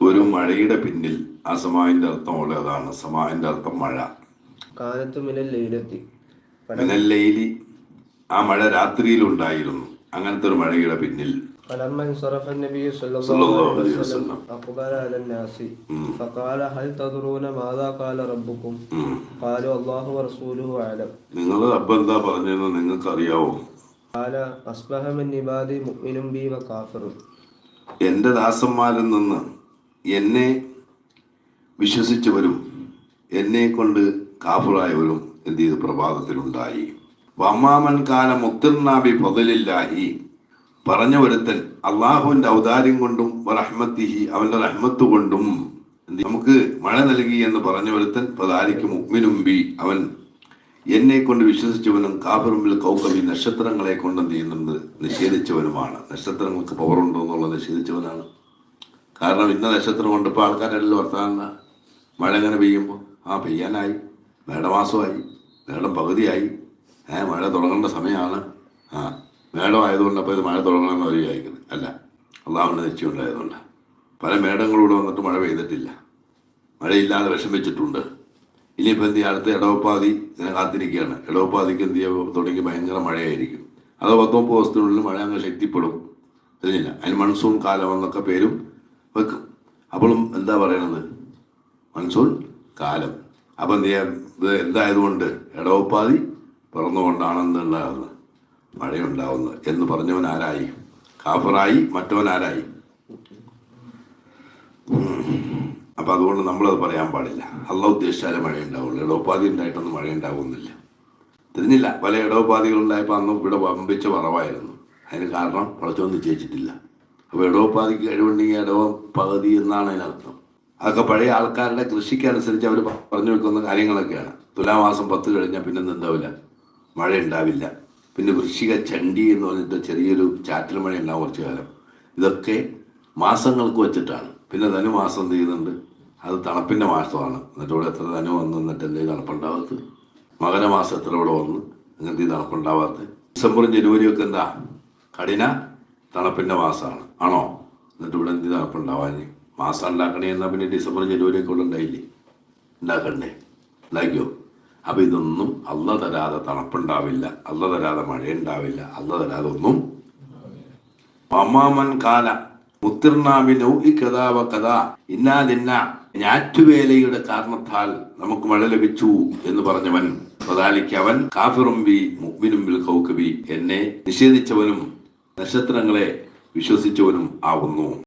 ഒരു മഴയുടെ പിന്നിൽ ആ സമാഇന്റെ അർത്ഥം ഉള്ളതാണ്. സമാഇന്റെ അർത്ഥം മഴ. മിനൽ ലൈലി, ആ മഴ രാത്രിയിൽ ഉണ്ടായിരുന്നു. അങ്ങനത്തെ ഒരു മഴയുടെ പിന്നിൽ فلما انصرف النبي صلى صلى الله الله عليه عليه وسلم وسلم أقبل على الناس فقال هل تدرون ماذا قال ربكم قالوا الله ورسوله أعلم. നിങ്ങളുടെ റബ്ബ് എന്താ പറഞ്ഞതെന്ന് നിങ്ങൾക്ക് അറിയാവോ? قال أصبح من عبادي مؤمن بي وكافر. എൻ്റെ ദാസന്മാരിൽ നിന്ന് എന്നെ വിശ്വസിച്ചവരും എന്നെ കൊണ്ട് കാഫിറായവരും എന്ത് ചെയ്ത് പ്രഭാതത്തിലുണ്ടായി. വമ്മാമൻ കാലം മുക്തിർനാബി ഫദലില്ലാഹി, പറഞ്ഞ ഒരുത്തൻ അള്ളാഹുവിന്റെ ഔദാര്യം കൊണ്ടും റഹ്മത്തിഹി, അവന്റെ റഹ്മത്ത് കൊണ്ടും നമുക്ക് മഴ നൽകി എന്ന് പറഞ്ഞ ഒരുത്തൻ ഫദാലിക്ക് മുഅ്മിനും ബി, അവൻ എന്നെ കൊണ്ട് വിശ്വസിച്ചവനും കാഫിറുൽ കൗകബി, നക്ഷത്രങ്ങളെ കൊണ്ട് എന്ത് ചെയ്യുന്നുണ്ട് നിഷേധിച്ചവനുമാണ്. നക്ഷത്രങ്ങൾക്ക് പവറുണ്ടോ എന്നുള്ളത് നിഷേധിച്ചവനാണ്. കാരണം ഇന്ന നക്ഷത്രം കൊണ്ട് ഇപ്പോൾ ആൾക്കാരെല്ലാം വർത്താന മഴ ഇങ്ങനെ പെയ്യുമ്പോൾ പെയ്യാനായി, മേടമാസമായി, മേടം പകുതിയായി, മഴ തുടങ്ങേണ്ട സമയമാണ്, മേടമായതുകൊണ്ട് അപ്പോൾ ഇത് മഴ തുടങ്ങണമെന്ന് അവർ വിചാരിക്കുന്നത് അല്ല, അള്ളാഹുവിൻ്റെ നിശ്ചയമുണ്ടായതുകൊണ്ട്. പല മേടങ്ങളിലൂടെ വന്നിട്ട് മഴ പെയ്തിട്ടില്ല, മഴയില്ലാതെ വിഷമിച്ചിട്ടുണ്ട്. ഇനിയിപ്പോൾ എന്ത് ചെയ്യുക, അടുത്ത ഇടവപ്പാതി ഇങ്ങനെ കാത്തിരിക്കുകയാണ്. ഇടവപ്പാതിക്ക് എന്ത് ചെയ്യുക തുടങ്ങി ഭയങ്കര മഴയായിരിക്കും. അതോ 19 ദിവസത്തിനുള്ളിൽ മഴ അങ്ങ് ശക്തിപ്പെടും, അറിഞ്ഞില്ല. അതിന് മൺസൂൺ കാലം എന്നൊക്കെ പേരും വെക്കും. അപ്പോഴും എന്താ പറയണത്, മൺസൂൺ കാലം. അപ്പം എന്ത് ചെയ്യാം, ഇത് എന്തായതുകൊണ്ട് ഇടവപ്പാതി പിറന്നുകൊണ്ടാണെന്നുള്ളതാണ് മഴയുണ്ടാവുന്നത് എന്ന് പറഞ്ഞവൻ ആരായി? കാഫിറായി. മറ്റവൻ ആരായി? അപ്പം അതുകൊണ്ട് നമ്മളത് പറയാൻ പാടില്ല. അള്ളാഹ് ഉദ്ദേശിച്ചാലേ മഴ ഉണ്ടാവുള്ളൂ. ഇടവപ്പാതി ഉണ്ടായിട്ടൊന്നും മഴ ഉണ്ടാവുന്നില്ല. തിരിഞ്ഞില്ല. പല ഇടവപ്പാതികളുണ്ടായപ്പോൾ അന്ന് ഇവിടെ വമ്പിച്ച കുറവായിരുന്നു. അതിന് കാരണം കുറച്ചൊന്നും നിശ്ചയിച്ചിട്ടില്ല. അപ്പോൾ ഇടവപ്പാതിക്ക് കഴിവുണ്ടെങ്കിൽ ഇടവ പകുതി എന്നാണ് അതിനർത്ഥം. അതൊക്കെ പഴയ ആൾക്കാരുടെ കൃഷിക്കനുസരിച്ച് അവർ പറഞ്ഞു വെക്കുന്ന കാര്യങ്ങളൊക്കെയാണ്. തുലാമാസം 10 കഴിഞ്ഞാൽ പിന്നെ എന്താവില്ല, മഴ ഉണ്ടാവില്ല. പിന്നെ വൃശ്ചിക ചണ്ഡി എന്ന് പറഞ്ഞിട്ട് ചെറിയൊരു ചാറ്റൽ മഴ ഉണ്ടാവും കുറച്ചു കാലം. ഇതൊക്കെ മാസങ്ങൾക്ക് വെച്ചിട്ടാണ്. പിന്നെ ധനുമാസം എന്ത് ചെയ്യുന്നുണ്ട്, അത് തണുപ്പിൻ്റെ മാസമാണ്. എന്നിട്ട് ഇവിടെ എത്ര ധനു വന്നു, എന്നിട്ട് എന്തെങ്കിലും തണുപ്പുണ്ടാവാത്തത്. മകരമാസം എത്ര ഇവിടെ വന്ന്, അങ്ങനത്തെ തണുപ്പുണ്ടാവാത്തത്. ഡിസംബറും ജനുവരിയും ഒക്കെ എന്താ, കഠിന തണുപ്പിൻ്റെ മാസമാണ്, ആണോ? എന്നിട്ട് ഇവിടെ എന്ത് തണുപ്പുണ്ടാവാൻ മാസം ഉണ്ടാക്കണേ എന്നാൽ പിന്നെ ഡിസംബർ ജനുവരിയൊക്കെ ഇവിടെ ഉണ്ടായില്ലേ, ഉണ്ടാക്കണ്ടേ? ഉണ്ടാക്കിയോ? അപ്പം ഇതൊന്നും അള്ള തരാതെ തണുപ്പുണ്ടാവില്ല, അള്ള തരാതെ മഴയുണ്ടാവില്ല, അള്ള തരാതെ ഒന്നും. അമ്മാമൻ കാല മുത്തിർനാമിനോ ഈ കഥാവ കഥ ഇന്നാതിന്ന ഞാറ്റുവേലയുടെ കാരണത്താൽ നമുക്ക് മഴ ലഭിച്ചു എന്ന് പറഞ്ഞവൻ പ്രധാനിക്ക് അവൻ കാഫിറും ബി മുഅ്മിനും ബിൽ കൗകബി, എന്നെ നിഷേധിച്ചവനും നക്ഷത്രങ്ങളെ വിശ്വസിച്ചവനും ആവുന്നു.